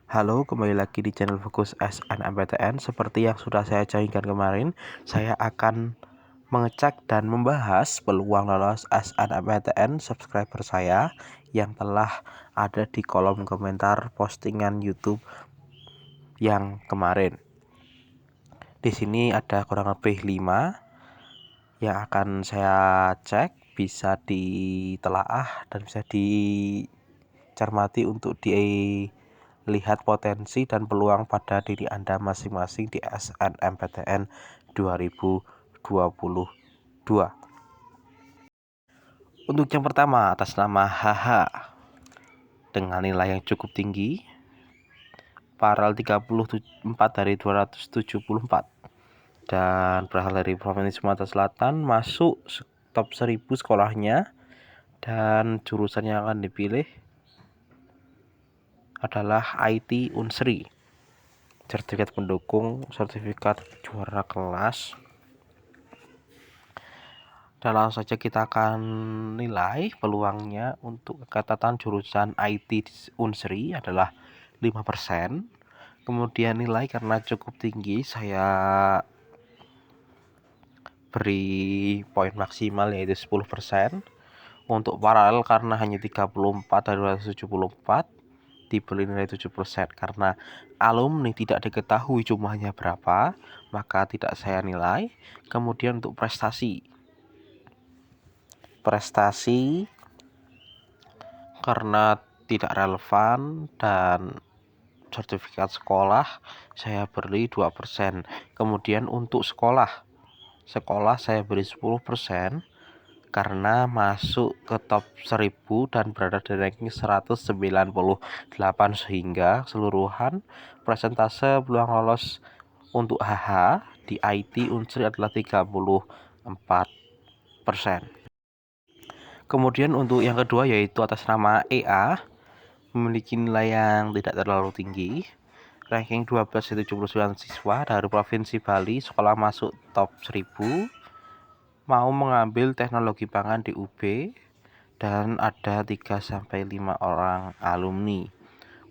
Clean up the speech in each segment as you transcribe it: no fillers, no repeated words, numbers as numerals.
Halo, kembali lagi di channel Fokus SNMPTN. Seperti yang sudah saya janjikan kemarin, saya akan mengecek dan membahas peluang lolos SNMPTN subscriber saya yang telah ada di kolom komentar postingan YouTube yang kemarin. Di sini ada kurang lebih 5 yang akan saya cek, bisa ditelaah dan bisa dicermati untuk lihat potensi dan peluang pada diri Anda masing-masing di SNMPTN 2022. Untuk yang pertama, atas nama HH dengan nilai yang cukup tinggi, paralel 34 dari 274, dan berasal dari Provinsi Sumatera Selatan, masuk top 1000 sekolahnya, dan jurusan yang akan dipilih adalah IT Unsri. Sertifikat pendukung, sertifikat juara kelas. Dan langsung saja kita akan nilai peluangnya. Untuk keketatan jurusan IT Unsri adalah 5%. Kemudian nilai karena cukup tinggi, saya beri poin maksimal yaitu 10%. Untuk paralel karena hanya 34 dari 274, diberi nilai 7%. Karena alumni tidak diketahui jumlahnya berapa, maka tidak saya nilai. Kemudian untuk prestasi karena tidak relevan dan sertifikat sekolah, saya beri 2%. Kemudian untuk sekolah saya beri 10% karena masuk ke top 1000 dan berada di ranking 198, sehingga keseluruhan persentase peluang lolos untuk HH di IT Unsri adalah 34%. Kemudian untuk yang kedua yaitu atas nama EA, memiliki nilai yang tidak terlalu tinggi, ranking 12 dari 79 siswa dari Provinsi Bali, sekolah masuk top 1000, mau mengambil teknologi pangan di UB, dan ada 3-5 orang alumni.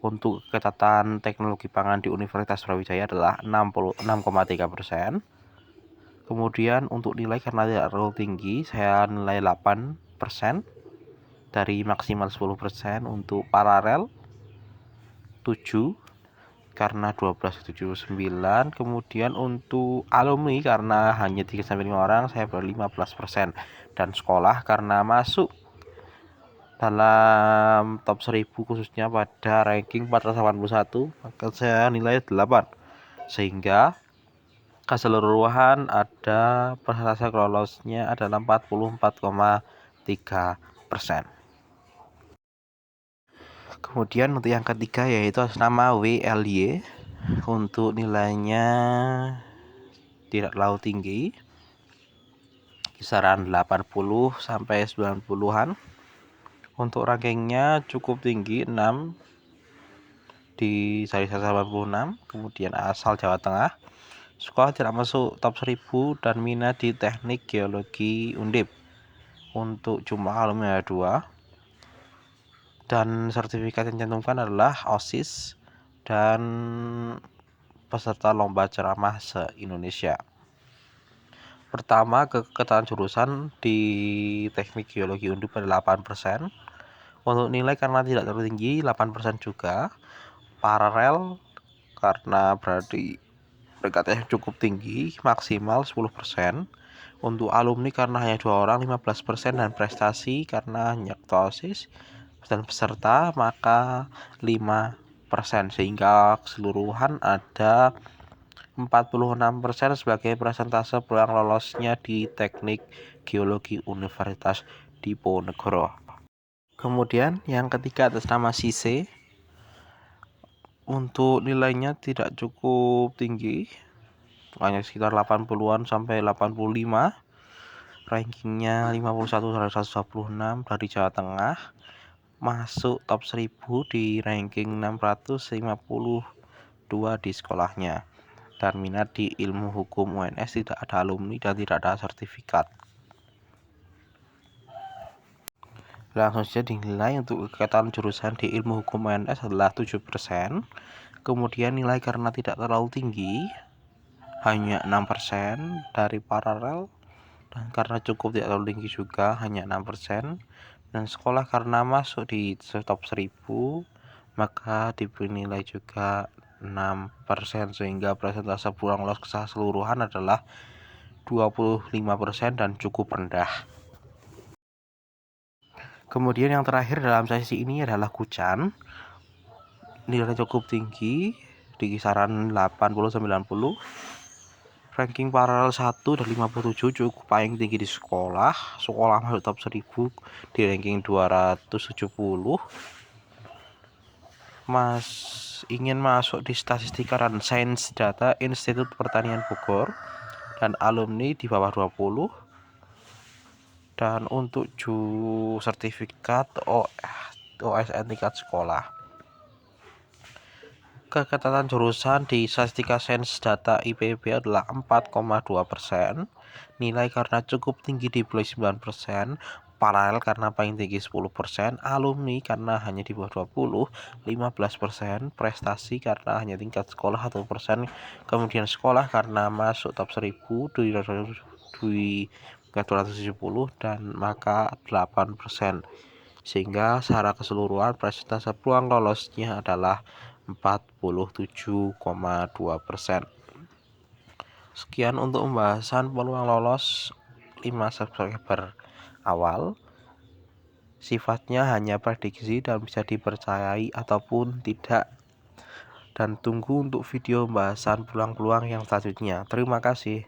Untuk keketatan teknologi pangan di Universitas Brawijaya adalah 66,3%. Kemudian untuk nilai karena tidak terlalu tinggi, saya nilai 8% dari maksimal 10%. Untuk paralel 7 karena 12,79. Kemudian untuk alumni karena hanya 3-5 orang, saya beri 15%. Dan sekolah karena masuk dalam top 1000 khususnya pada ranking 481, maka saya nilai 8, sehingga keseluruhan ada persentase lolosnya adalah 44,3%. Kemudian untuk yang ketiga yaitu atas nama WLY, untuk nilainya tidak terlalu tinggi, kisaran 80 sampai 90-an. Untuk rankingnya cukup tinggi, 6 di seri 186. Kemudian asal Jawa Tengah, sekolah tidak masuk top 1000 dan minat di Teknik Geologi Undip. Untuk jumlah alumni ada 2, dan sertifikat yang dicantumkan adalah OSIS dan peserta lomba ceramah se-Indonesia. Pertama, keketatan jurusan di Teknik Geologi Undip adalah 8%. Untuk nilai karena tidak terlalu tinggi, 8% juga. Paralel karena berarti peringkatnya cukup tinggi, maksimal 10%. Untuk alumni karena hanya 2 orang, 15%. Dan prestasi karena hanya OSIS dan peserta, maka 5%, sehingga keseluruhan ada 46% sebagai persentase peluang lolosnya di Teknik Geologi Universitas Diponegoro. Kemudian yang ketiga atas nama CC, untuk nilainya tidak cukup tinggi, hanya sekitar 80-an sampai 85, rankingnya 51 dari 126 dari Jawa Tengah, masuk top 1000 di ranking 652 di sekolahnya, dan minat di ilmu hukum UNS, tidak ada alumni dan tidak ada sertifikat. Langsung saja dinilai. Untuk keketatan jurusan di ilmu hukum UNS adalah 7%, Kemudian nilai karena tidak terlalu tinggi hanya 6% dari paralel, dan karena cukup tidak terlalu tinggi juga hanya 6%, dan sekolah karena masuk di top 1000 maka diberi nilai juga 6%, sehingga persentase peluang lolos keseluruhan adalah 25% dan cukup rendah. Kemudian yang terakhir dalam sesi ini adalah Kucan. Nilainya cukup tinggi di kisaran 80-90. Ranking paralel 1 dan 57 cukup paling tinggi di sekolah. Sekolah masuk top 1000 di ranking 270. Mas ingin masuk di Statistika dan Sains Data Institut Pertanian Bogor dan alumni di bawah 20. Dan untuk sertifikat OSN tingkat sekolah. Keketatan jurusan di Statistika Sains Data IPB adalah 4,2%. Nilai karena cukup tinggi di 9%, paralel karena paling tinggi 10%, alumni karena hanya di bawah 20, 15%, prestasi karena hanya tingkat sekolah 1%, kemudian sekolah karena masuk top 1000 di 270 dan maka 8%. Sehingga secara keseluruhan persentase peluang lolosnya adalah 47,2%. Sekian untuk pembahasan peluang lolos 5 subscriber awal. Sifatnya hanya prediksi dan bisa dipercayai ataupun tidak. Dan tunggu untuk video pembahasan peluang-peluang yang selanjutnya. Terima kasih.